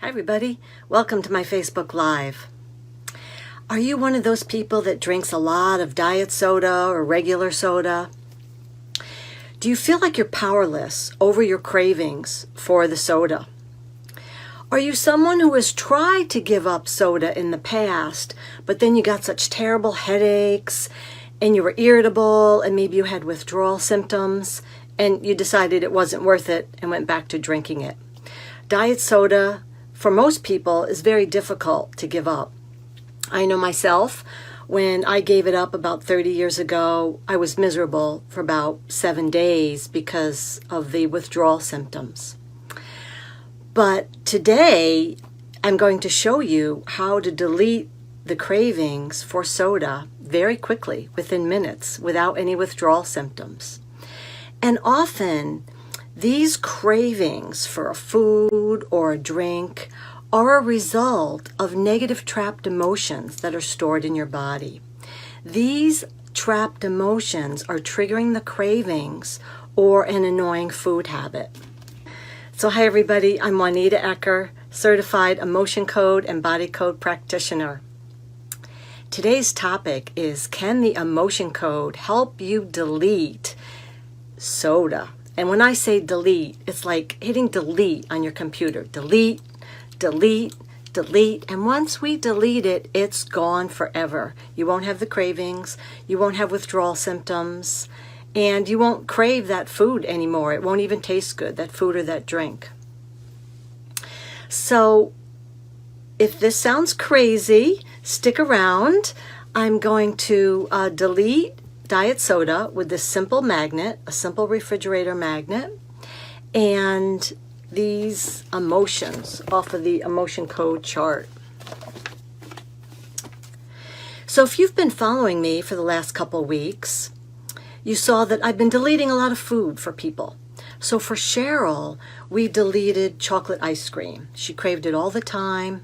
Hi everybody, welcome to my Facebook Live. Are you one of those people that drinks a lot of diet soda or regular soda? Do you feel like you're powerless over your cravings for the soda? Are you someone who has tried to give up soda in the past, but then you got such terrible headaches and you were irritable and maybe you had withdrawal symptoms and you decided it wasn't worth it and went back to drinking it? Diet soda for most people is very difficult to give up. I know myself, when I gave it up about 30 years ago, I was miserable for about 7 days because of the withdrawal symptoms. But today, I'm going to show you how to delete the cravings for soda very quickly, within minutes, without any withdrawal symptoms. And often, these cravings for a food or a drink are a result of negative trapped emotions that are stored in your body. These trapped emotions are triggering the cravings or an annoying food habit. So hi everybody, I'm Juanita Ecker, certified emotion code and body code practitioner. Today's topic is, can the emotion code help you delete soda? And when I say delete, it's like hitting delete on your computer. Delete, delete, delete. And once we delete it, it's gone forever. You won't have the cravings, you won't have withdrawal symptoms, and you won't crave that food anymore. It won't even taste good, that food or that drink. So if this sounds crazy, stick around. I'm going to delete diet soda with this simple magnet, a simple refrigerator magnet, and these emotions off of the emotion code chart. So if you've been following me for the last couple weeks, you saw that I've been deleting a lot of food for people. So for Cheryl, we deleted chocolate ice cream. She craved it all the time.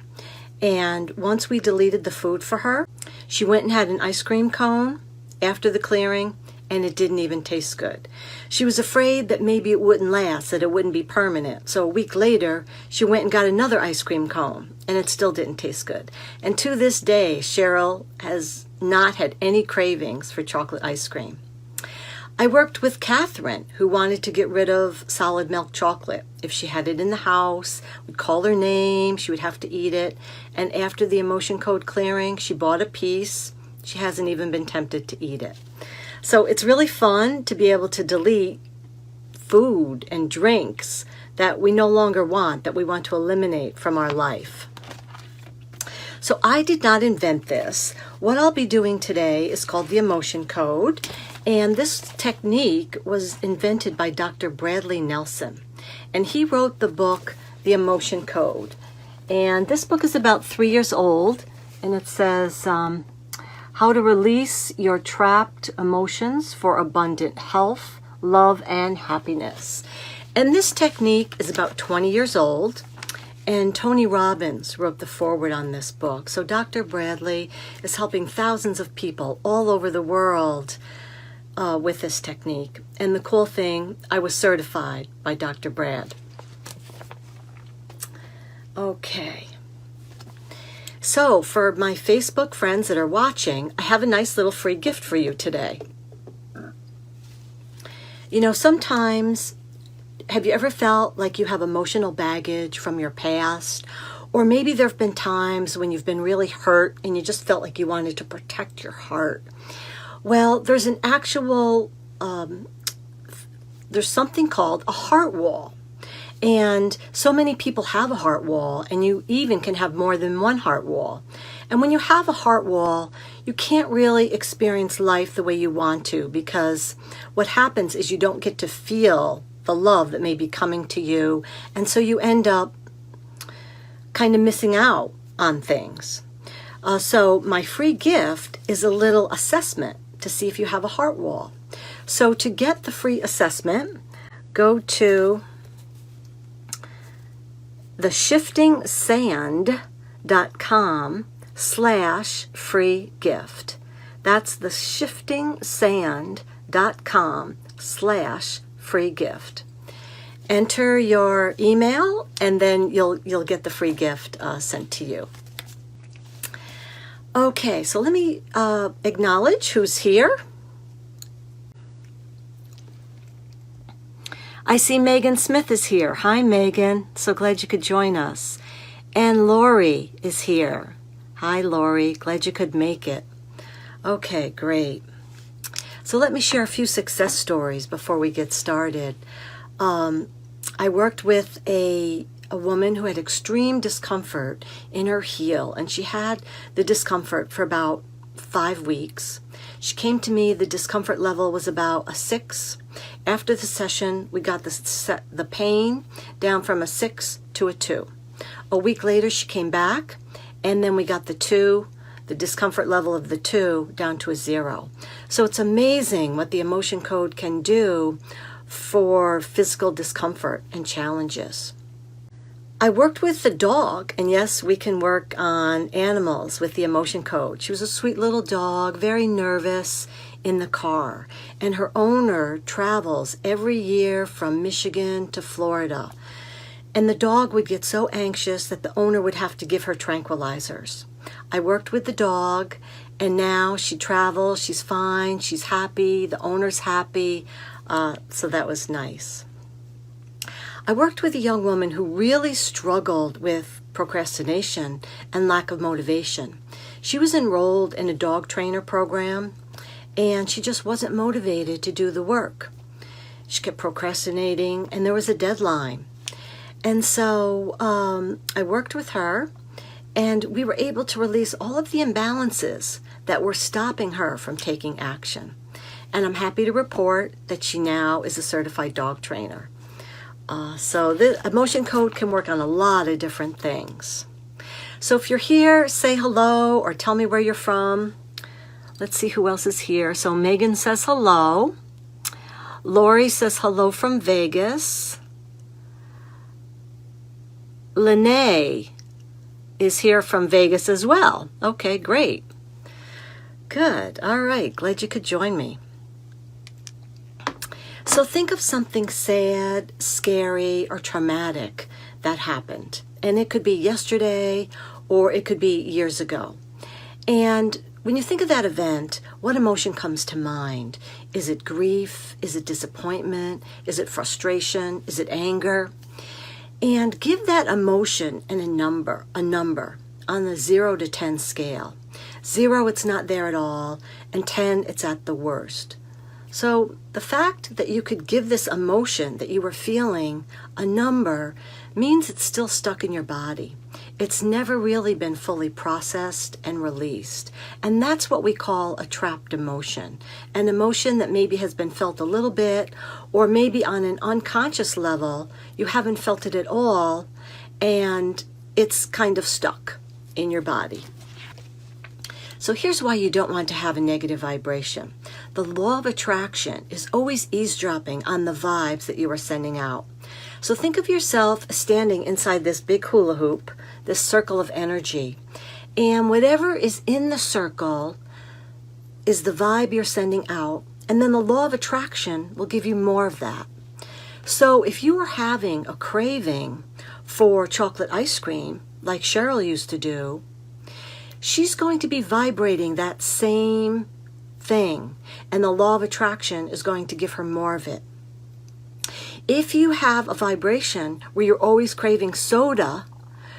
And once we deleted the food for her, she went and had an ice cream cone after the clearing, and it didn't even taste good. She was afraid that maybe it wouldn't last, that it wouldn't be permanent. So a week later, she went and got another ice cream cone, and it still didn't taste good. And to this day, Cheryl has not had any cravings for chocolate ice cream. I worked with Catherine, who wanted to get rid of solid milk chocolate. If she had it in the house, we'd call her name, she would have to eat it. And after the emotion code clearing, she bought a piece. She hasn't even been tempted to eat it. So it's really fun to be able to delete food and drinks that we no longer want, that we want to eliminate from our life. So I did not invent this. What I'll be doing today is called the emotion code. And this technique was invented by Dr. Bradley Nelson. And he wrote the book, The Emotion Code. And this book is about 3 years old. And it says, how to release your trapped emotions for abundant health, love, and happiness. And this technique is about 20 years old. And Tony Robbins wrote the foreword on this book. So Dr. Bradley is helping thousands of people all over the world with this technique. And the cool thing, I was certified by Dr. Brad. Okay. So for my Facebook friends that are watching, I have a nice little free gift for you today. You know, sometimes, have you ever felt like you have emotional baggage from your past? Or maybe there have been times when you've been really hurt and you just felt like you wanted to protect your heart. Well, there's an actual, there's something called a heart wall. And so many people have a heart wall, and you even can have more than one heart wall. And when you have a heart wall, you can't really experience life the way you want to, because what happens is you don't get to feel the love that may be coming to you. And so you end up kind of missing out on things. So my free gift is a little assessment to see if you have a heart wall. So to get the free assessment, go to theshiftingsand.com/free gift. That's theshiftingsand.com/free gift. enter your email, and then you'll get the free gift sent to you. Okay, so let me acknowledge who's here. I see Megan Smith is here. Hi, Megan. So glad you could join us. And Lori is here. Hi, Lori. Glad you could make it. Okay, great. So let me share a few success stories before we get started. I worked with a woman who had extreme discomfort in her heel, and she had the discomfort for about 5 weeks. She came to me, the discomfort level was about a 6. After the session, we got the pain down from a 6 to a 2. A week later, she came back, and then we got the discomfort level of the 2 down to a 0. So it's amazing what the emotion code can do for physical discomfort and challenges. I worked with the dog, and yes, we can work on animals with the emotion code. She was a sweet little dog, very nervous in the car, and her owner travels every year from Michigan to Florida. And the dog would get so anxious that the owner would have to give her tranquilizers. I worked with the dog, and now she travels, she's fine, she's happy, the owner's happy, so that was nice. I worked with a young woman who really struggled with procrastination and lack of motivation. She was enrolled in a dog trainer program, and she just wasn't motivated to do the work. She kept procrastinating, and there was a deadline. And so I worked with her, and we were able to release all of the imbalances that were stopping her from taking action. And I'm happy to report that she now is a certified dog trainer. So the emotion code can work on a lot of different things. So if you're here, say hello or tell me where you're from. Let's see who else is here. So Megan says hello. Lori says hello from Vegas. Lene is here from Vegas as well. Okay, great. Good. All right. Glad you could join me. So think of something sad, scary, or traumatic that happened. And it could be yesterday, or it could be years ago. And when you think of that event, what emotion comes to mind? Is it grief? Is it disappointment? Is it frustration? Is it anger? And give that emotion a number on the 0 to 10 scale. 0, it's not there at all, and 10, it's at the worst. So the fact that you could give this emotion that you were feeling a number means it's still stuck in your body. It's never really been fully processed and released. And that's what we call a trapped emotion. An emotion that maybe has been felt a little bit, or maybe on an unconscious level, you haven't felt it at all, and it's kind of stuck in your body. So here's why you don't want to have a negative vibration. The law of attraction is always eavesdropping on the vibes that you are sending out. So think of yourself standing inside this big hula hoop, this circle of energy. And whatever is in the circle is the vibe you're sending out. And then the law of attraction will give you more of that. So if you are having a craving for chocolate ice cream, like Cheryl used to do, she's going to be vibrating that same thing, and the law of attraction is going to give her more of it. If you have a vibration where you're always craving soda,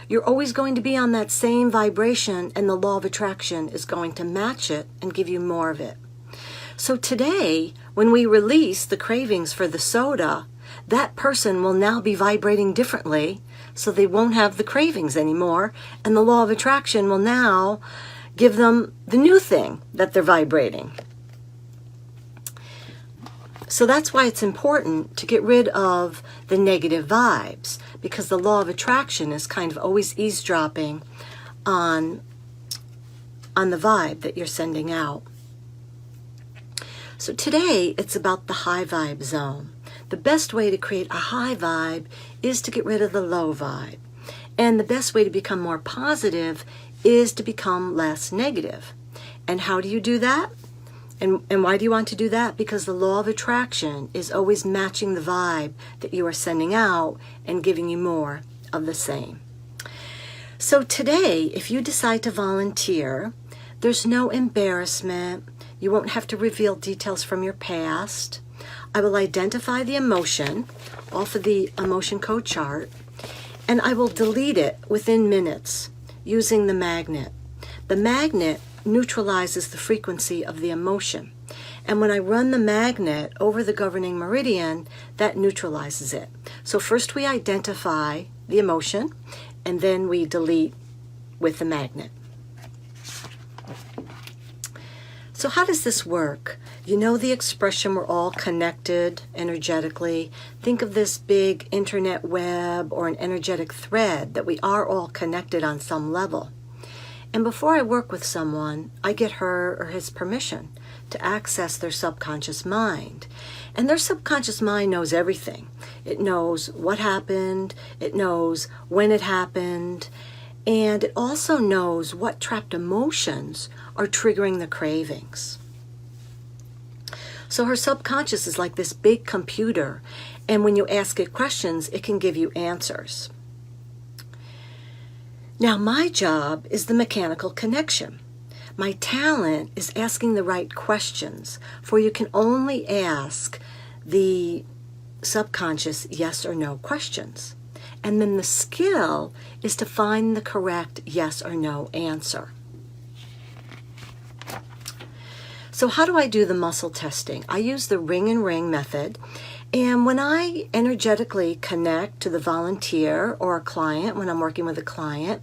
you're always going to be on that same vibration, and the law of attraction is going to match it and give you more of it. So today, when we release the cravings for the soda, that person will now be vibrating differently, so they won't have the cravings anymore, and the law of attraction will now give them the new thing that they're vibrating. So that's why it's important to get rid of the negative vibes, because the law of attraction is kind of always eavesdropping on the vibe that you're sending out. So today, it's about the high vibe zone. The best way to create a high vibe is to get rid of the low vibe. And the best way to become more positive is to become less negative. And how do you do that? And why do you want to do that? Because the law of attraction is always matching the vibe that you are sending out and giving you more of the same. So today, if you decide to volunteer, there's no embarrassment. You won't have to reveal details from your past. I will identify the emotion off of the emotion code chart, and I will delete it within minutes using the magnet. The magnet neutralizes the frequency of the emotion. And when I run the magnet over the governing meridian, that neutralizes it. So first we identify the emotion, and then we delete with the magnet. So how does this work? You know the expression, we're all connected energetically. Think of this big internet web or an energetic thread, that we are all connected on some level. And before I work with someone, I get her or his permission to access their subconscious mind. And their subconscious mind knows everything. It knows what happened, it knows when it happened, and it also knows what trapped emotions are triggering the cravings. So her subconscious is like this big computer, and when you ask it questions, it can give you answers. Now, my job is the mechanical connection. My talent is asking the right questions, for you can only ask the subconscious yes or no questions. And then the skill is to find the correct yes or no answer. So how do I do the muscle testing? I use the ring and ring method. And when I energetically connect to the volunteer or a client, when I'm working with a client,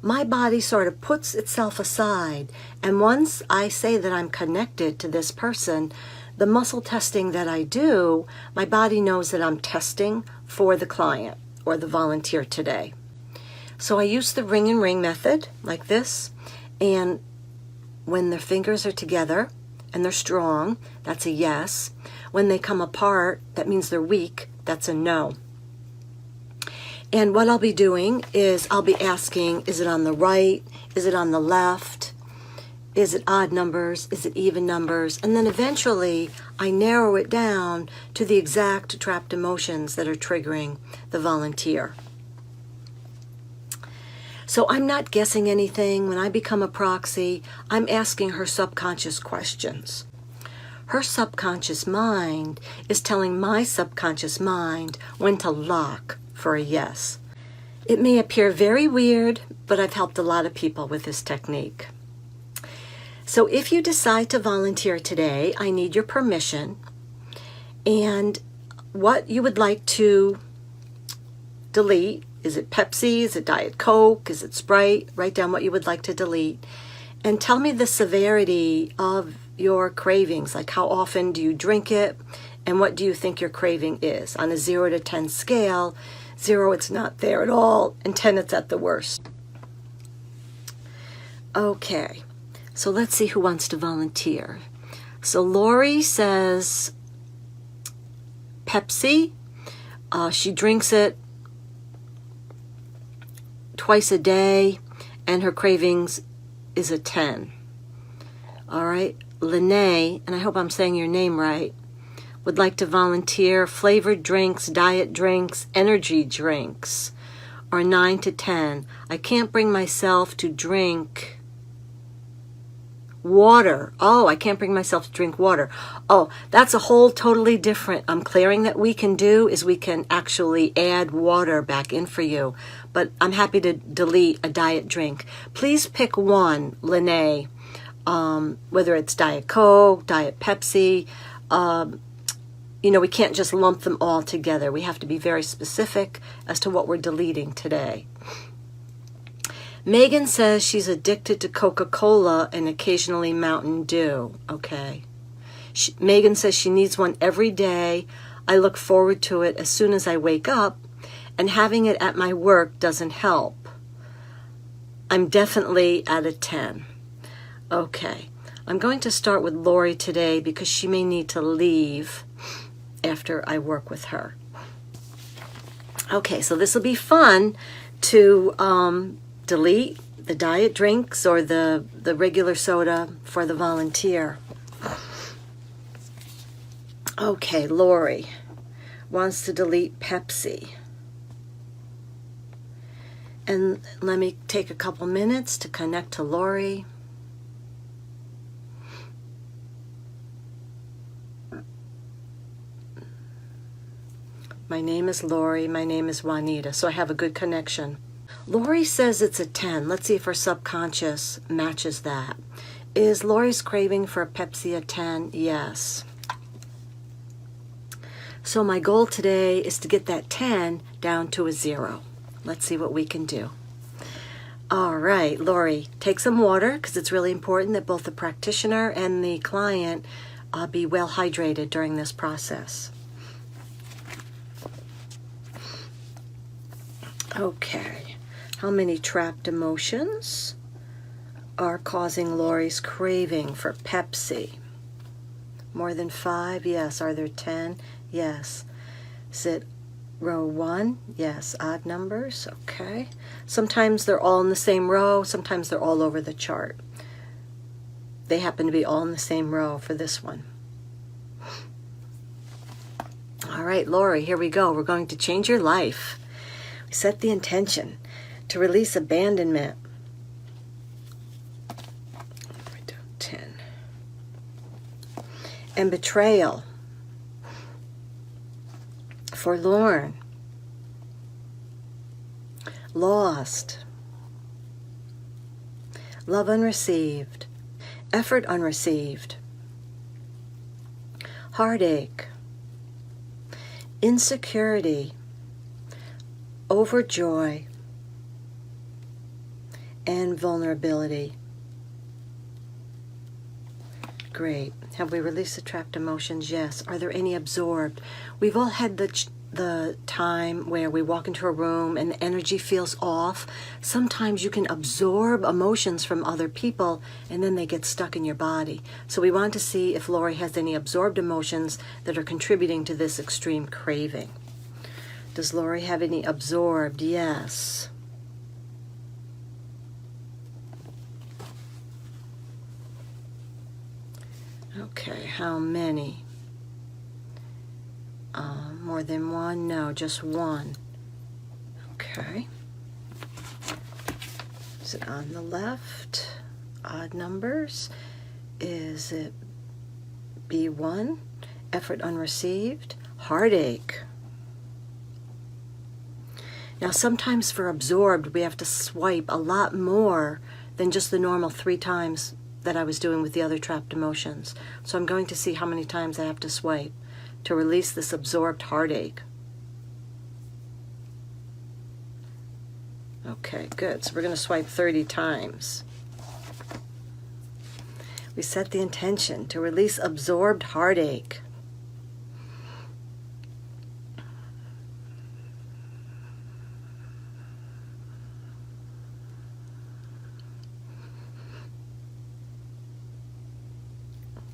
my body sort of puts itself aside. And once I say that I'm connected to this person, the muscle testing that I do, my body knows that I'm testing for the client or the volunteer today. So I use the ring and ring method like this. And when their fingers are together and they're strong, that's a yes. When they come apart, that means they're weak, that's a no. And what I'll be doing is I'll be asking, is it on the right? Is it on the left? Is it odd numbers? Is it even numbers? And then eventually I narrow it down to the exact trapped emotions that are triggering the volunteer. So I'm not guessing anything. When I become a proxy, I'm asking her subconscious questions. Her subconscious mind is telling my subconscious mind when to lock for a yes. It may appear very weird, but I've helped a lot of people with this technique. So if you decide to volunteer today, I need your permission and what you would like to delete. Is it Pepsi? Is it Diet Coke? Is it Sprite? Write down what you would like to delete and tell me the severity of your cravings, like how often do you drink it and what do you think your craving is on a 0 to 10 scale. 0, it's not there at all, and 10, it's at the worst. Okay, so let's see who wants to volunteer. So Lori says Pepsi. She drinks it twice a day and her cravings is a 10. All right, Lene, and I hope I'm saying your name right, would like to volunteer flavored drinks, diet drinks, energy drinks, or 9 to 10. I can't bring myself to drink water. Oh, I can't bring myself to drink water. Oh, that's a whole totally different clearing that we can do is we can actually add water back in for you. But I'm happy to delete a diet drink. Please pick one, Lene. Whether it's Diet Coke, Diet Pepsi, we can't just lump them all together. We have to be very specific as to what we're deleting today. Megan says she's addicted to Coca-Cola and occasionally Mountain Dew. Okay. Megan says she needs one every day. I look forward to it as soon as I wake up, and having it at my work doesn't help. I'm definitely at a 10. Okay, I'm going to start with Lori today because she may need to leave after I work with her. Okay, so this will be fun to delete the diet drinks or the regular soda for the volunteer. Okay, Lori wants to delete Pepsi. And let me take a couple minutes to connect to Lori. My name is Lori. My name is Juanita. So I have a good connection. Lori says it's a 10. Let's see if her subconscious matches that. Is Lori's craving for a Pepsi a 10? Yes. So my goal today is to get that 10 down to a 0. Let's see what we can do. All right, Lori, take some water because it's really important that both the practitioner and the client be well hydrated during this process. Okay, how many trapped emotions are causing Lori's craving for Pepsi? More than 5? Yes. Are there 10? Yes. Is it row 1? Yes. Odd numbers? Okay. Sometimes they're all in the same row. Sometimes they're all over the chart. They happen to be all in the same row for this one. All right, Lori, here we go. We're going to change your life. We set the intention to release abandonment. Write down 10. And betrayal. Forlorn. Lost. Love unreceived. Effort unreceived. Heartache. Insecurity. Overjoy. And vulnerability. Great. Have we released the trapped emotions? Yes. Are there any absorbed? We've all had the time where we walk into a room and the energy feels off. Sometimes you can absorb emotions from other people and then they get stuck in your body. So we want to see if Lori has any absorbed emotions that are contributing to this extreme craving. Does Lori have any absorbed? Yes. Okay, how many? More than one? No, just one. Okay. Is it on the left? Odd numbers? Is it B1? Effort unreceived? Heartache. Now sometimes for absorbed we have to swipe a lot more than just the normal 3 times that I was doing with the other trapped emotions. So I'm going to see how many times I have to swipe to release this absorbed heartache. Okay, good. So we're going to swipe 30 times. We set the intention to release absorbed heartache.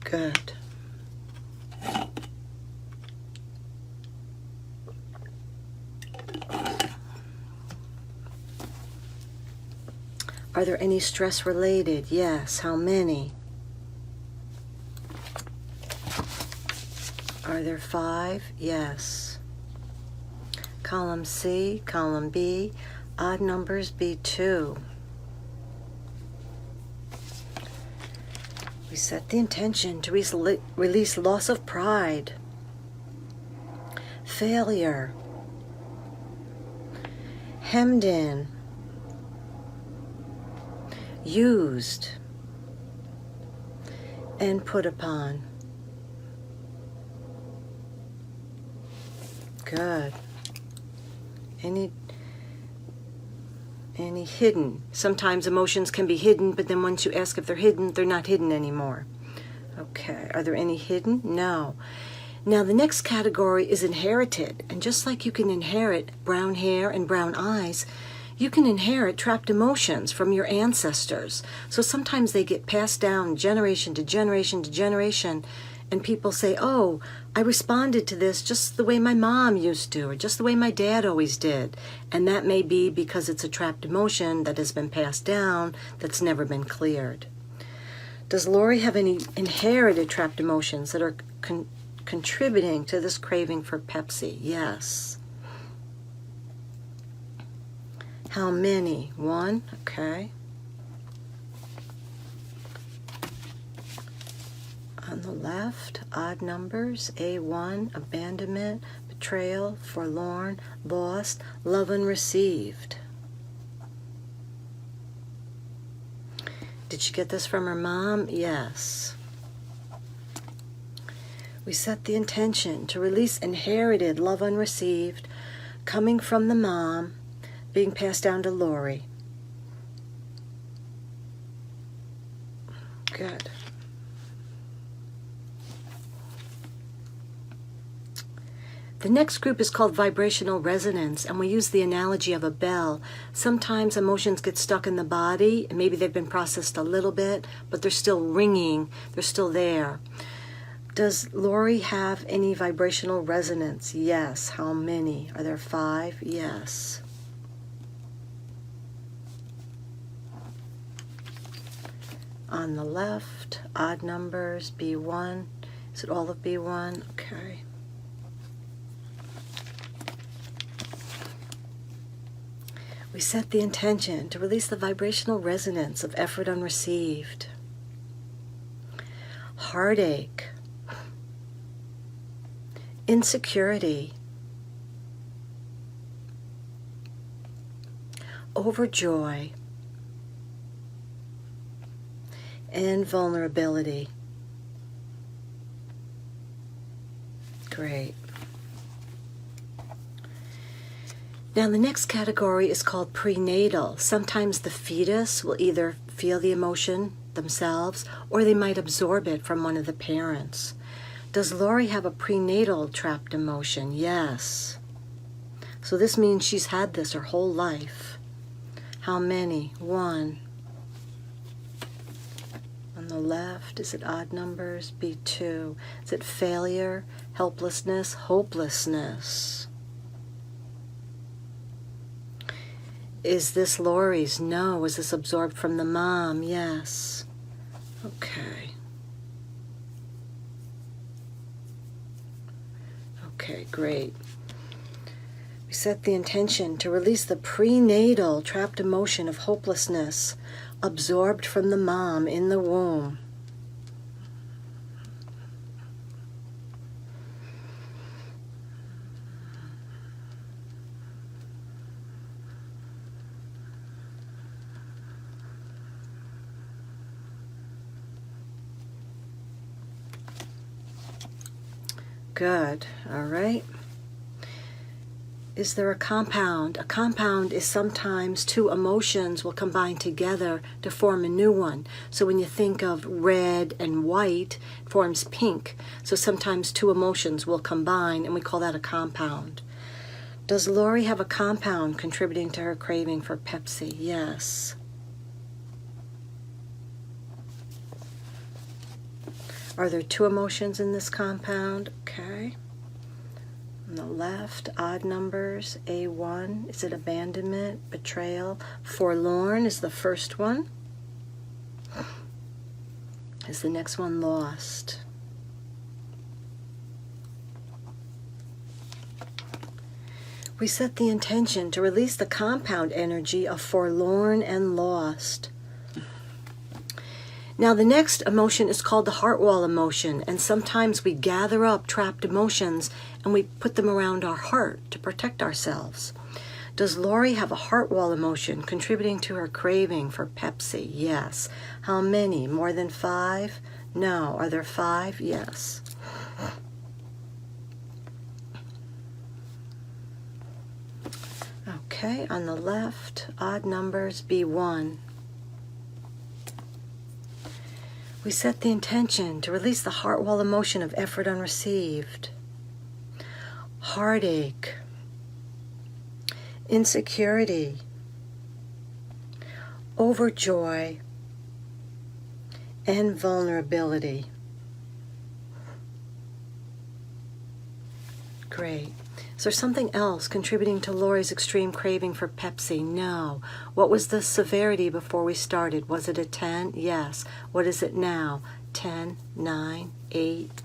Good. Are there any stress related? Yes. How many? Are there 5? Yes. Column C, column B, odd numbers B2. We set the intention to release loss of pride, failure, hemmed in, used, and put upon. Good. Any hidden? Sometimes emotions can be hidden, but then once you ask if they're hidden, they're not hidden anymore. Okay. Are there any hidden? No. Now the next category is inherited. And just like you can inherit brown hair and brown eyes, you can inherit trapped emotions from your ancestors. So sometimes they get passed down generation to generation to generation, and people say, oh, I responded to this just the way my mom used to, or just the way my dad always did. And that may be because it's a trapped emotion that has been passed down that's never been cleared. Does Lori have any inherited trapped emotions that are contributing to this craving for Pepsi? Yes. How many? 1. Okay. On the left, odd numbers. A1, abandonment, betrayal, forlorn, lost, love unreceived. Did she get this from her mom? Yes. We set the intention to release inherited love unreceived, coming from the mom, being passed down to Lori. Good. The next group is called vibrational resonance, and we use the analogy of a bell. Sometimes emotions get stuck in the body, and maybe they've been processed a little bit, but they're still ringing, they're still there. Does Lori have any vibrational resonance? Yes. How many? Are there 5? Yes. On the left, odd numbers, B1. Is it all of B1? Okay. We set the intention to release the vibrational resonance of effort unreceived. Heartache. Insecurity. Overjoy. And vulnerability. Great. Now the next category is called prenatal. Sometimes the fetus will either feel the emotion themselves or they might absorb it from one of the parents. Does Lori have a prenatal trapped emotion? Yes. So this means she's had this her whole life. How many? 1. On the left, is it odd numbers? B2. Is it failure, helplessness, hopelessness? Is this Lori's? No. Was this absorbed from the mom? Yes. Okay. Okay, great. We set the intention to release the prenatal trapped emotion of hopelessness absorbed from the mom in the womb. Good. All right. Is there a compound? A compound is sometimes 2 emotions will combine together to form a new one. So when you think of red and white, it forms pink. So sometimes 2 emotions will combine, and we call that a compound. Does Lori have a compound contributing to her craving for Pepsi? Yes. Are there 2 emotions in this compound? Okay. On the left, odd numbers, A1. Is it abandonment, betrayal? Forlorn is the first one. Is the next one lost? We set the intention to release the compound energy of forlorn and lost. Now the next emotion is called the heart wall emotion, and sometimes we gather up trapped emotions and we put them around our heart to protect ourselves. Does Lori have a heart wall emotion contributing to her craving for Pepsi? Yes. How many? More than 5? No. Are there 5? Yes. Okay, on the left, odd numbers, B1. We set the intention to release the heart wall emotion of effort unreceived. Heartache. Insecurity. Overjoy. And vulnerability. Great. Is there something else contributing to Lori's extreme craving for Pepsi? No. What was the severity before we started? Was it a 10? Yes. What is it now? 10, 9, 8,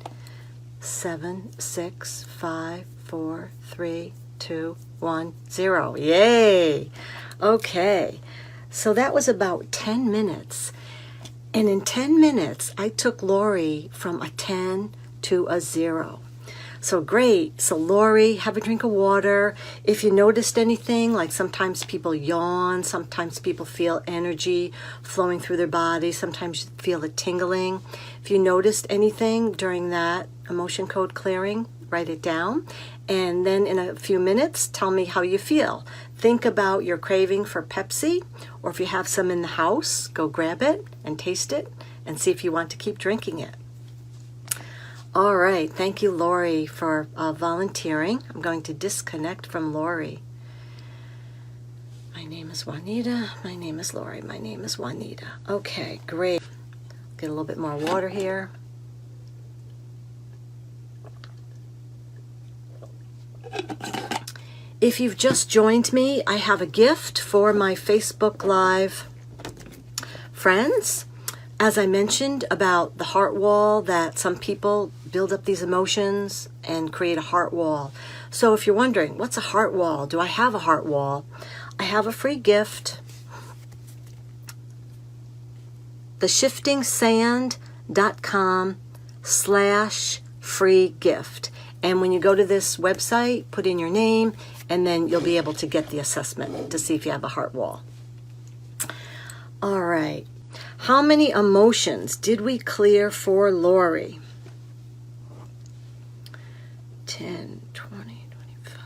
7, 6, 5, 4, 3, 2, 1, 0. Yay! Okay, so that was about 10 minutes. And in 10 minutes, I took Lori from a 10 to a 0. So great. So Lori, have a drink of water. If you noticed anything, like sometimes people yawn, sometimes people feel energy flowing through their body, sometimes you feel a tingling. If you noticed anything during that emotion code clearing, write it down. And then in a few minutes, tell me how you feel. Think about your craving for Pepsi, or if you have some in the house, go grab it and taste it and see if you want to keep drinking it. All right, thank you, Lori, for volunteering. I'm going to disconnect from Lori. My name is Juanita. My name is Lori. My name is Juanita. Okay, great. Get a little bit more water here. If you've just joined me, I have a gift for my Facebook Live friends. As I mentioned about the heart wall, that some people build up these emotions and create a heart wall. So if you're wondering, what's a heart wall? Do I have a heart wall? I have a free gift. theshiftingsand.com/free gift. And when you go to this website, put in your name, and then you'll be able to get the assessment to see if you have a heart wall. All right. How many emotions did we clear for Lori? 10, 20, 25.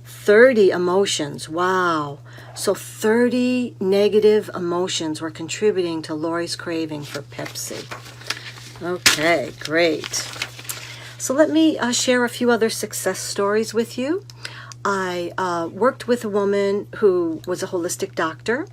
30 emotions. Wow. So 30 negative emotions were contributing to Lori's craving for Pepsi. Okay, great. So let me share a few other success stories with you. I worked with a woman who was a holistic doctor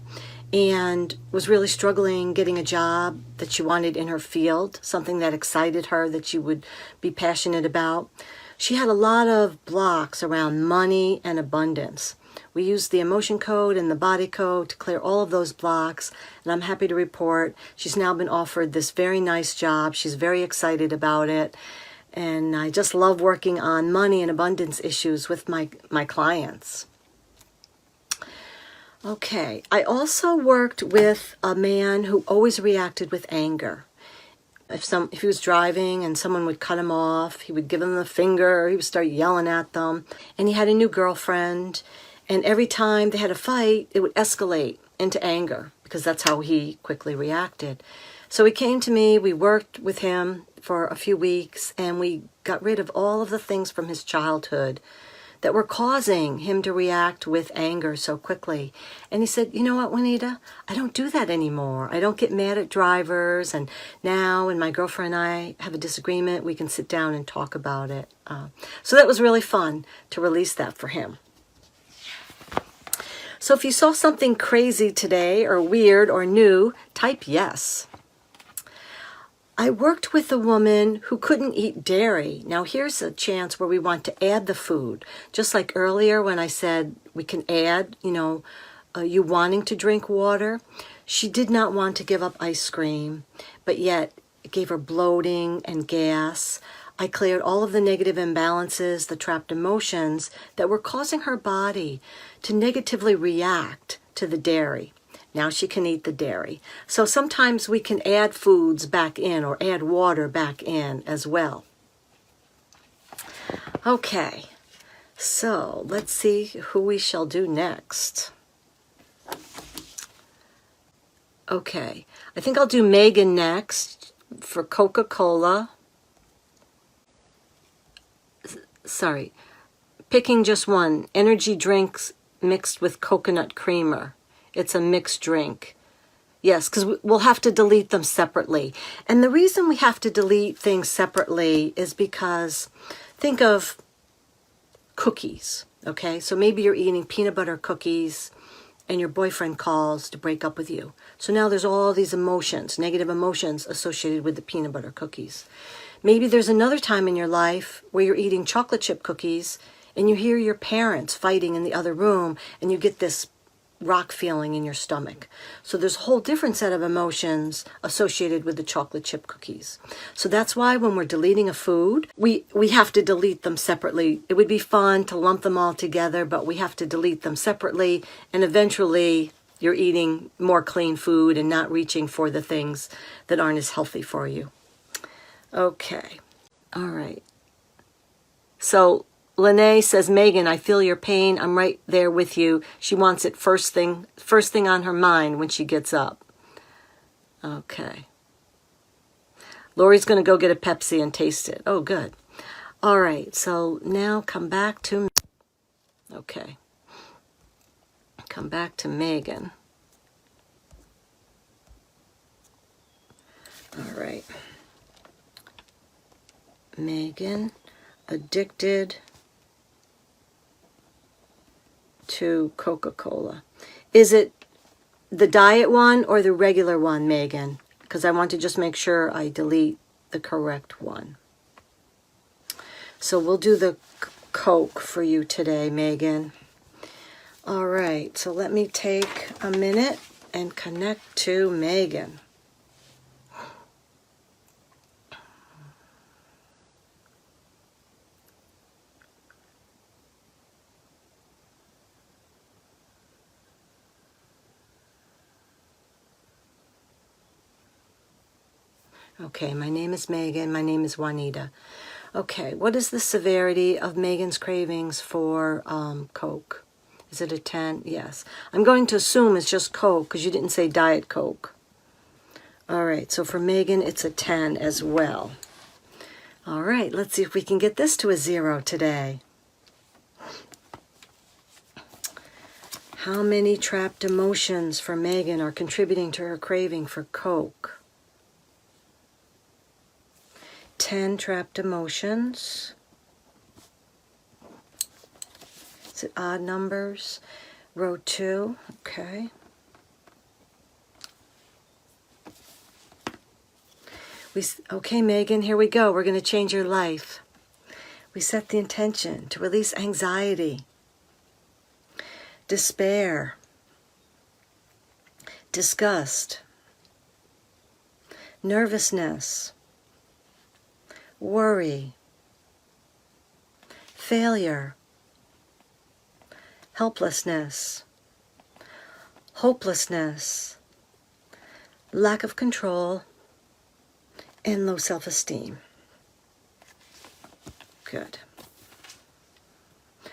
and was really struggling getting a job that she wanted in her field, something that excited her, that she would be passionate about. She had a lot of blocks around money and abundance. We used the emotion code and the body code to clear all of those blocks, and I'm happy to report she's now been offered this very nice job. She's very excited about it. And I just love working on money and abundance issues with my clients. Okay, I also worked with a man who always reacted with anger. If he was driving and someone would cut him off, he would give them the finger, or he would start yelling at them. And he had a new girlfriend, and every time they had a fight, it would escalate into anger because that's how he quickly reacted. So he came to me, we worked with him for a few weeks, and we got rid of all of the things from his childhood that were causing him to react with anger so quickly. And he said, you know what, Juanita, I don't do that anymore. I don't get mad at drivers, and now when my girlfriend and I have a disagreement, we can sit down and talk about it. So that was really fun to release that for him. So if you saw something crazy today, or weird, or new, type yes. I worked with a woman who couldn't eat dairy. Now here's a chance where we want to add the food. Just like earlier when I said we can add, you wanting to drink water. She did not want to give up ice cream, but yet it gave her bloating and gas. I cleared all of the negative imbalances, the trapped emotions that were causing her body to negatively react to the dairy. Now she can eat the dairy. So sometimes we can add foods back in or add water back in as well. Okay, so let's see who we shall do next. Okay, I think I'll do Megan next for Coca-Cola. Sorry, picking just one. Energy drinks mixed with coconut creamer. It's a mixed drink. Yes, because we'll have to delete them separately. And the reason we have to delete things separately is because think of cookies, okay? So maybe you're eating peanut butter cookies and your boyfriend calls to break up with you. So now there's all these emotions, negative emotions associated with the peanut butter cookies. Maybe there's another time in your life where you're eating chocolate chip cookies and you hear your parents fighting in the other room and you get this rock feeling in your stomach. So there's a whole different set of emotions associated with the chocolate chip cookies. So that's why when we're deleting a food, we have to delete them separately. It would be fun to lump them all together, but we have to delete them separately, and eventually you're eating more clean food and not reaching for the things that aren't as healthy for you. Okay. All right. So Lene says, Megan, I feel your pain. I'm right there with you. She wants it first thing on her mind when she gets up. Okay. Lori's going to go get a Pepsi and taste it. Oh, good. All right. So now come back to, okay. Come back to Megan. All right. Megan, addicted to Coca-Cola. Is it the diet one or the regular one, Megan? Because I want to just make sure I delete the correct one. So we'll do the Coke for you today, Megan. All right, so let me take a minute and connect to Megan. Okay, my name is Megan. My name is Juanita. Okay, what is the severity of Megan's cravings for Coke? Is it a 10? Yes. I'm going to assume it's just Coke because you didn't say Diet Coke. All right, so for Megan, it's a 10 as well. All right, let's see if we can get this to a 0 today. How many trapped emotions for Megan are contributing to her craving for Coke? 10 trapped emotions. Is it odd numbers? Row 2, okay. Okay, Megan, here we go. We're going to change your life. We set the intention to release anxiety, despair, disgust, nervousness, worry, failure, helplessness, hopelessness, lack of control, and low self-esteem. Good.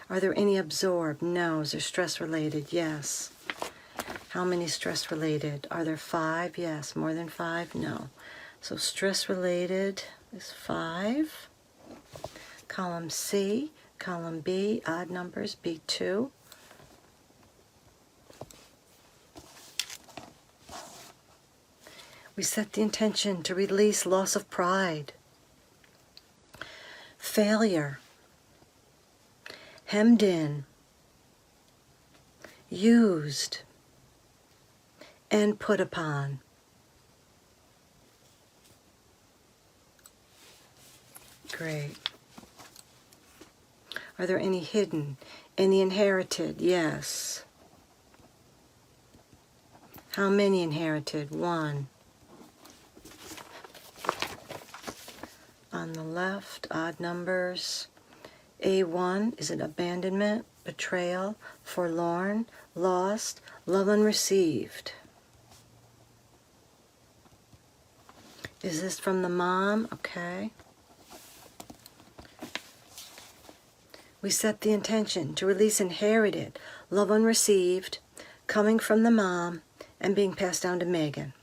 Are there any absorbed? No. Is there stress-related? Yes. How many stress-related? Are there 5? Yes. More than 5? No. So stress-related is 5. Column C, column B, odd numbers, B2. We set the intention to release loss of pride, failure, hemmed in, used, and put upon. Great. Are there any hidden, any inherited? Yes. How many inherited? 1. On the left, odd numbers. A1, is it abandonment, betrayal, forlorn, lost, love unreceived? Is this from the mom? Okay. We set the intention to release inherited, love unreceived, coming from the mom and being passed down to Megan.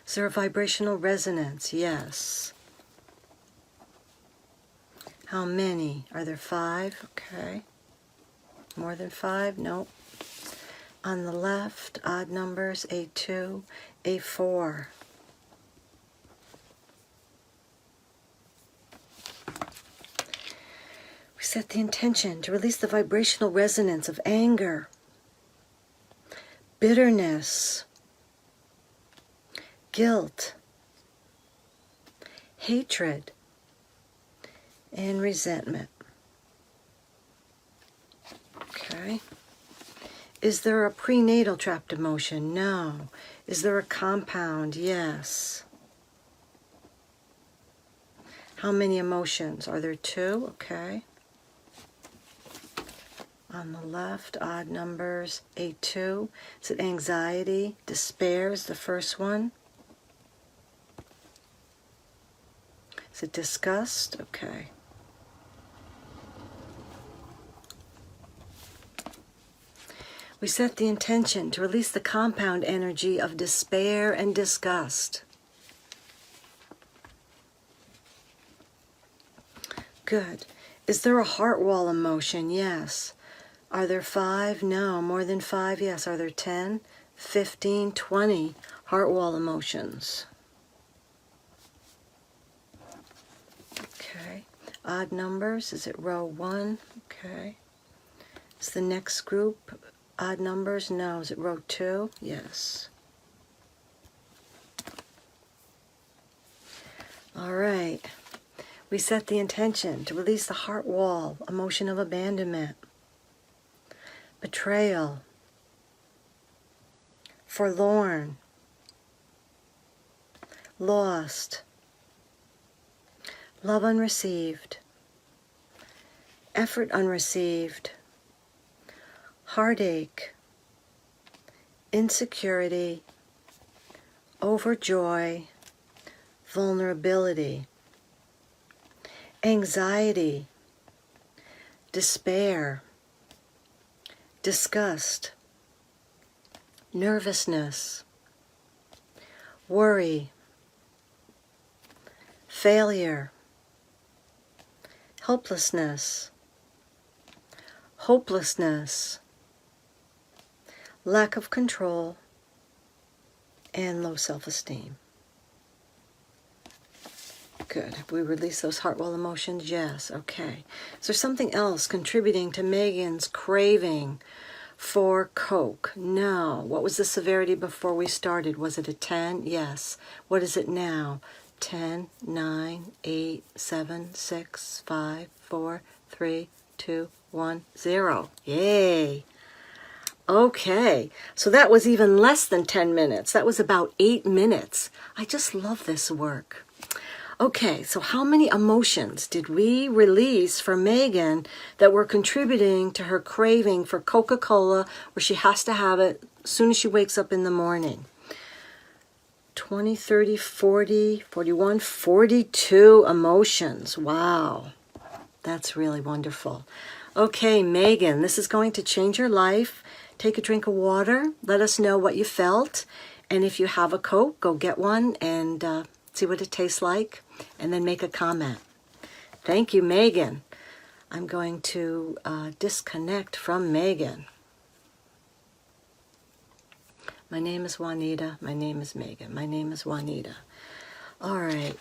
Is there a vibrational resonance? Yes. How many? Are there 5? Okay. More than 5? Nope. On the left, odd numbers, A2, A4. We set the intention to release the vibrational resonance of anger, bitterness, guilt, hatred, and resentment. Okay. Is there a prenatal trapped emotion? No. Is there a compound? Yes. How many emotions? Are there 2? Okay. On the left, odd numbers, A2. Is it anxiety? Despair is the first one. Is it disgust? Okay. We set the intention to release the compound energy of despair and disgust. Good. Is there a heart wall emotion? Yes. Are there 5? No. More than 5? Yes. Are there 10, 15, 20 heart wall emotions? Okay. Odd numbers. Is it row 1? Okay. Is the next group odd numbers? No. Is it row 2? Yes. All right. We set the intention to release the heart wall emotion of abandonment, betrayal, forlorn, lost, love unreceived, effort unreceived, heartache, insecurity, overjoy, vulnerability, anxiety, despair, disgust, nervousness, worry, failure, helplessness, hopelessness, lack of control, and low self-esteem. Good. Have we released those heart wall emotions? Yes. Okay. Is there something else contributing to Megan's craving for Coke? No. What was the severity before we started? Was it a 10? Yes. What is it now? 10, 9, 8, 7, 6, 5, 4, 3, 2, 1, 0. Yay. Okay. So that was even less than 10 minutes. That was about 8 minutes. I just love this work. Okay, so how many emotions did we release for Megan that were contributing to her craving for Coca-Cola, where she has to have it as soon as she wakes up in the morning? 20, 30, 40, 41, 42 emotions. Wow, that's really wonderful. Okay, Megan, this is going to change your life. Take a drink of water. Let us know what you felt. And if you have a Coke, go get one and see what it tastes like, and then make a comment. Thank you, Megan. I'm going to disconnect from Megan. My name is Juanita. My name is Megan. My name is Juanita. All right.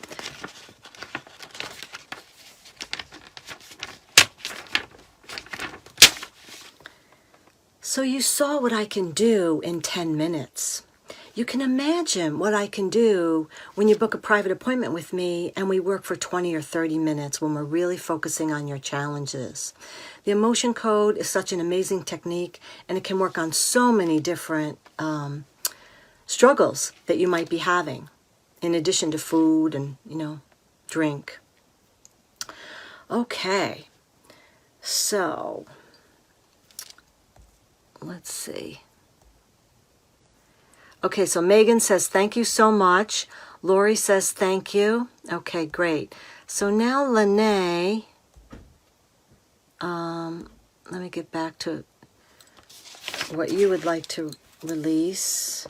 So you saw what I can do in 10 minutes. You can imagine what I can do when you book a private appointment with me and we work for 20 or 30 minutes when we're really focusing on your challenges. The emotion code is such an amazing technique, and it can work on so many different struggles that you might be having, in addition to food and, drink. Okay, so let's see. Okay, so Megan says, thank you so much. Lori says, thank you. Okay, great. So now, Lene, let me get back to what you would like to release.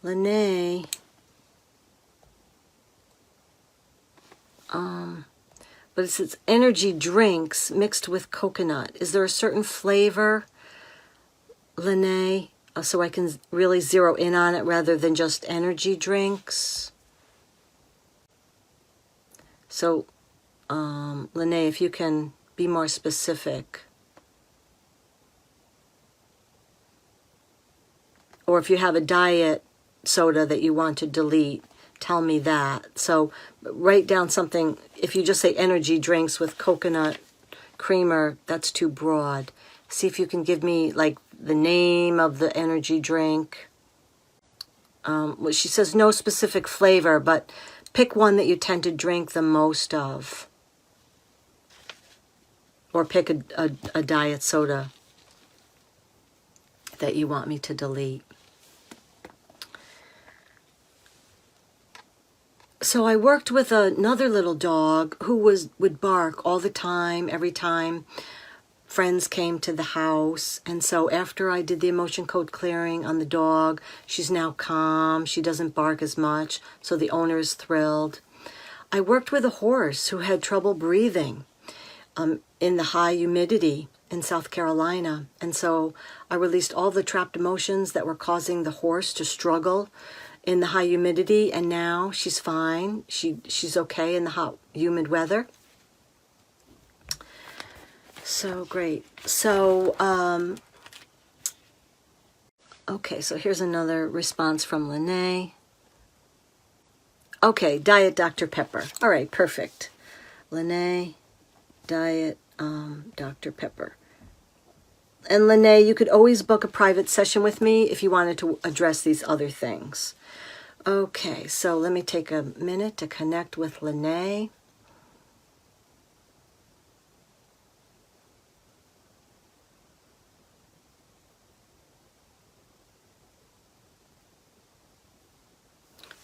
Lene, but it says energy drinks mixed with coconut. Is there a certain flavor, Lene, so I can really zero in on it rather than just energy drinks? So, Lene, if you can be more specific. Or if you have a diet soda that you want to delete, tell me that. So write down something. If you just say energy drinks with coconut creamer, that's too broad. See if you can give me like the name of the energy drink. Well, she says no specific flavor, but pick one that you tend to drink the most of. Or pick a diet soda that you want me to delete. So I worked with another little dog who would bark all the time, every time friends came to the house. And so after I did the emotion code clearing on the dog, she's now calm. She doesn't bark as much, so the owner is thrilled. I worked with a horse who had trouble breathing in the high humidity in South Carolina. And so I released all the trapped emotions that were causing the horse to struggle in the high humidity, and now she's fine. She's okay in the hot, humid weather. So great. So, okay, so here's another response from Lene. Okay, Diet Dr. Pepper. All right, perfect. Lene, Diet Dr. Pepper. And Lene, you could always book a private session with me if you wanted to address these other things. Okay, so let me take a minute to connect with Lene.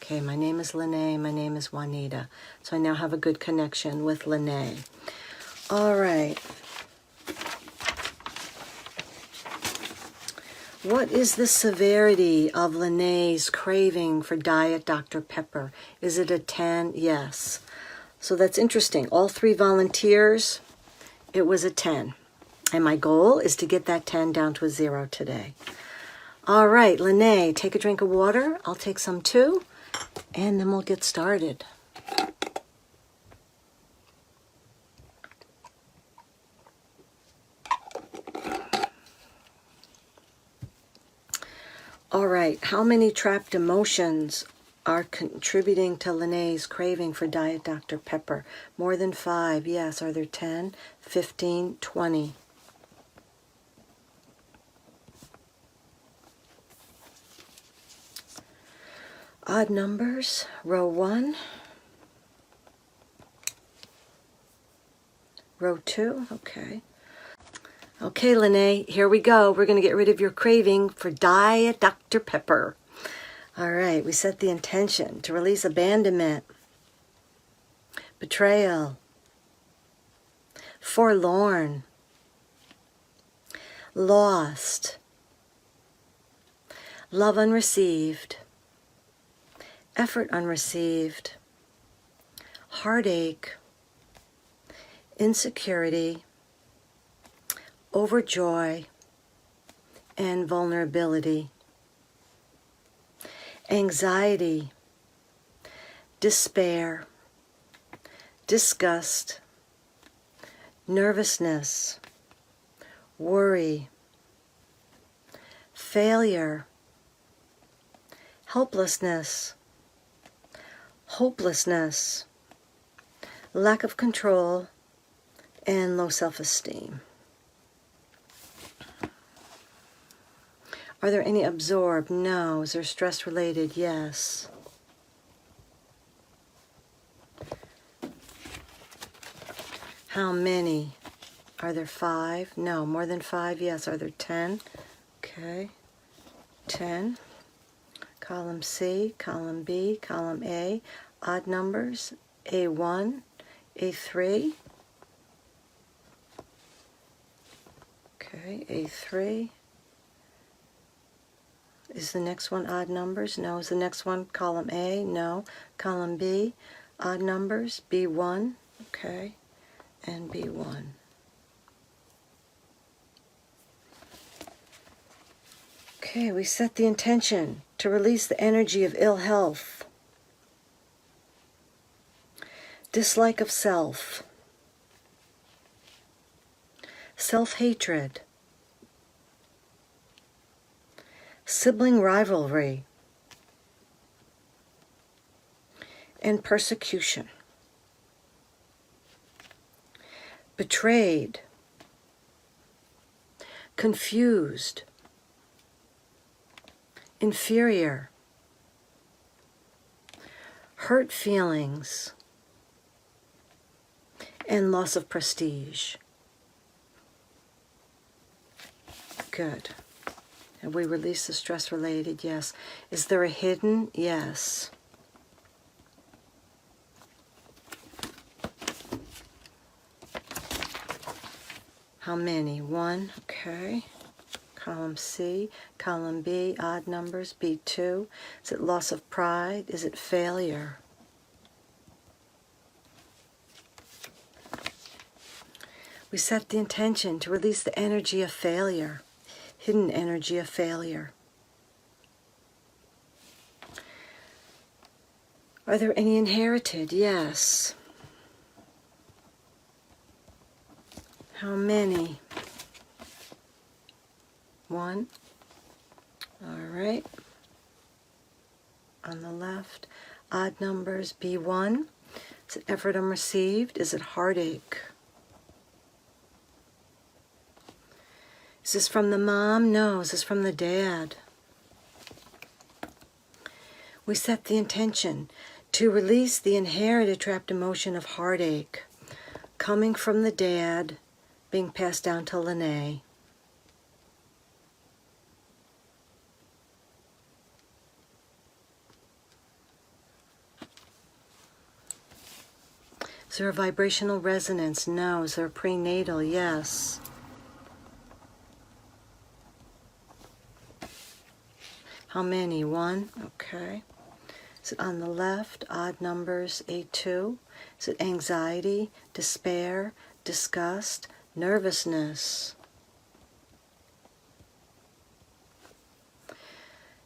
Okay, my name is Lene, my name is Juanita. So I now have a good connection with Lene. All right. What is the severity of Lene's craving for Diet Dr. Pepper? Is it a 10? Yes. So that's interesting. All 3 volunteers, it was a 10. And my goal is to get that 10 down to a 0 today. All right, Lene, take a drink of water. I'll take some too. And then we'll get started. All right, how many trapped emotions are contributing to Lene's craving for Diet Dr. Pepper? More than 5, yes. Are there 10, 15, 20? Odd numbers, row 1, row 2, okay. Okay, Lene, here we go. We're going to get rid of your craving for Diet Dr. Pepper. All right, we set the intention to release abandonment, betrayal, forlorn, lost, love unreceived, effort unreceived, heartache, insecurity, overjoy, and vulnerability, anxiety, despair, disgust, nervousness, worry, failure, helplessness, hopelessness, lack of control, and low self-esteem. Are there any absorbed? No. Is there stress related? Yes. How many? Are there 5? No. More than 5? Yes. Are there 10? Okay. 10. Column C, column B, column A. Odd numbers. A1, A3. Okay. A3. Is the next one odd numbers? No. Is the next one column A? No. Column B, odd numbers. B1, okay, and B1. Okay, we set the intention to release the energy of ill health, dislike of self, self-hatred, sibling rivalry, and persecution. Betrayed, confused, inferior, hurt feelings, and loss of prestige. Good. Have we released the stress-related? Yes. Is there a hidden? Yes. How many? 1. Okay. Column C. Column B. Odd numbers. B2. Is it loss of pride? Is it failure? We set the intention to release the energy of failure, hidden energy of failure. Are there any inherited? Yes. How many? 1. All right. On the left, odd numbers, B1. Is it effort unreceived? Is it heartache? Is this from the mom? No. Is this from the dad? We set the intention to release the inherited trapped emotion of heartache coming from the dad, being passed down to Lene. Is there a vibrational resonance? No. Is there a prenatal? Yes. How many? 1. Okay. Is it on the left? Odd numbers, A2. Is it anxiety, despair, disgust, nervousness?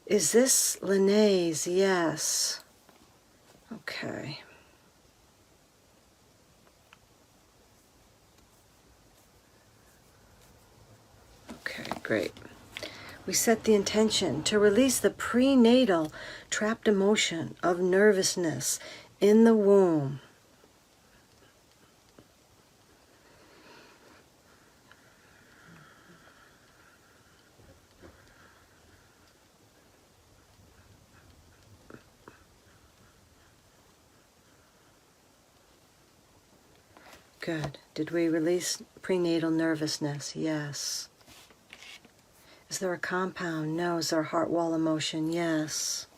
Is this Lene's? Yes. Okay. Okay, great. We set the intention to release the prenatal trapped emotion of nervousness in the womb. Good. Did we release prenatal nervousness? Yes. Is there a compound? No. Is there a heart wall emotion? Yes.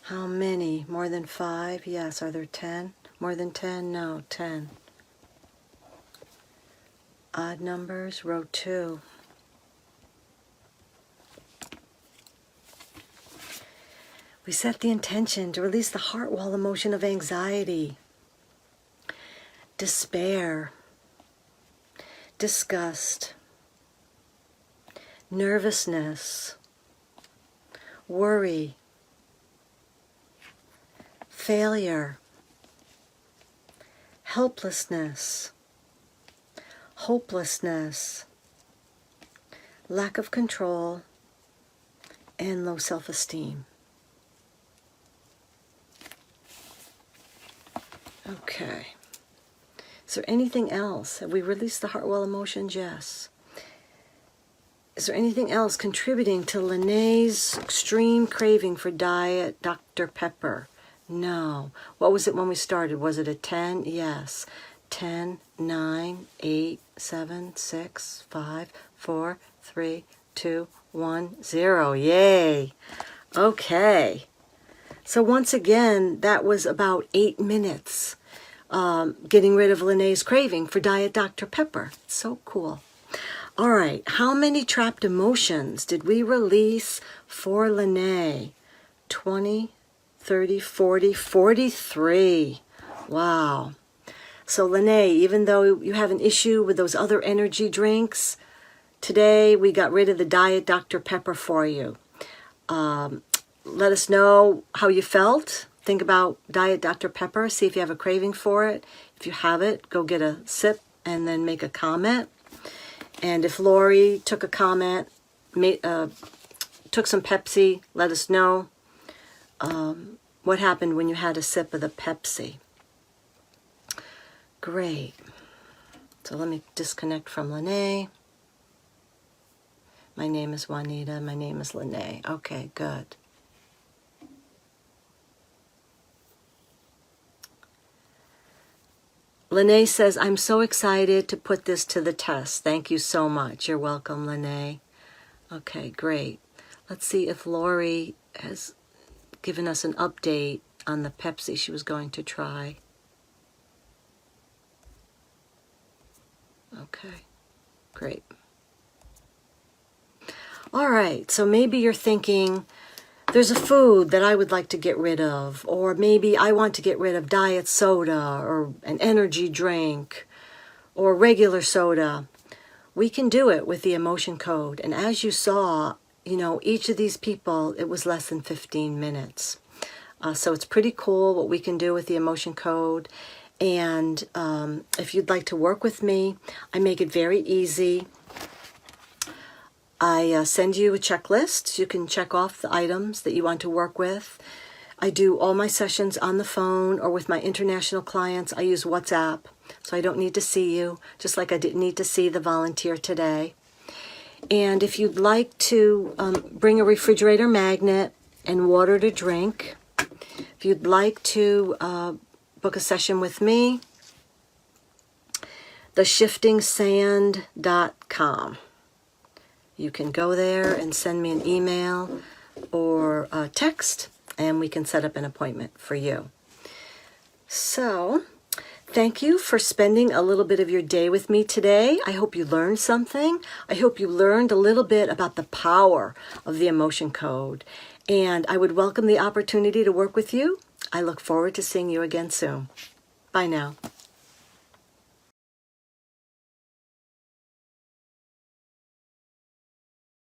How many? More than 5? Yes. Are there 10? More than 10? No. 10. Odd numbers, row 2. We set the intention to release the heart wall emotion of anxiety, despair, disgust, nervousness, worry, failure, helplessness, hopelessness, lack of control, and low self-esteem. Okay. Is there anything else? Have we released the heart wall emotions? Yes. Is there anything else contributing to Lene's extreme craving for Diet Dr. Pepper? No. What was it when we started? Was it a 10? Yes. 10, 9, 8, 7, 6, 5, 4, 3, 2, 1, 0. Yay. Okay. So once again, that was about 8 minutes. Getting rid of Lene's craving for Diet Dr. Pepper. So cool. All right, how many trapped emotions did we release for Lene? 20, 30, 40, 43. Wow. So Lene, even though you have an issue with those other energy drinks, today we got rid of the Diet Dr. Pepper for you. Let us know how you felt. Think about Diet Dr. Pepper. See if you have a craving for it. If you have it, go get a sip and then make a comment. And if Lori took a comment, took some Pepsi, let us know. what happened when you had a sip of the Pepsi. Great. So let me disconnect from Lene. My name is Juanita. My name is Lene. Okay, good. Lene says, I'm so excited to put this to the test. Thank you so much. You're welcome, Lene. Okay, great. Let's see if Lori has given us an update on the Pepsi she was going to try. Okay, great. All right, so maybe you're thinking, there's a food that I would like to get rid of, or maybe I want to get rid of diet soda or an energy drink or regular soda. We can do it with the emotion code. And as you saw, each of these people, it was less than 15 minutes. So it's pretty cool what we can do with the emotion code. And if you'd like to work with me, I make it very easy. I send you a checklist so you can check off the items that you want to work with. I do all my sessions on the phone or with my international clients. I use WhatsApp, so I don't need to see you, just like I didn't need to see the volunteer today. And if you'd like to bring a refrigerator magnet and water to drink, if you'd like to book a session with me, theshiftingsand.com. You can go there and send me an email or a text, and we can set up an appointment for you. So, thank you for spending a little bit of your day with me today. I hope you learned something. I hope you learned a little bit about the power of the emotion code. And I would welcome the opportunity to work with you. I look forward to seeing you again soon. Bye now.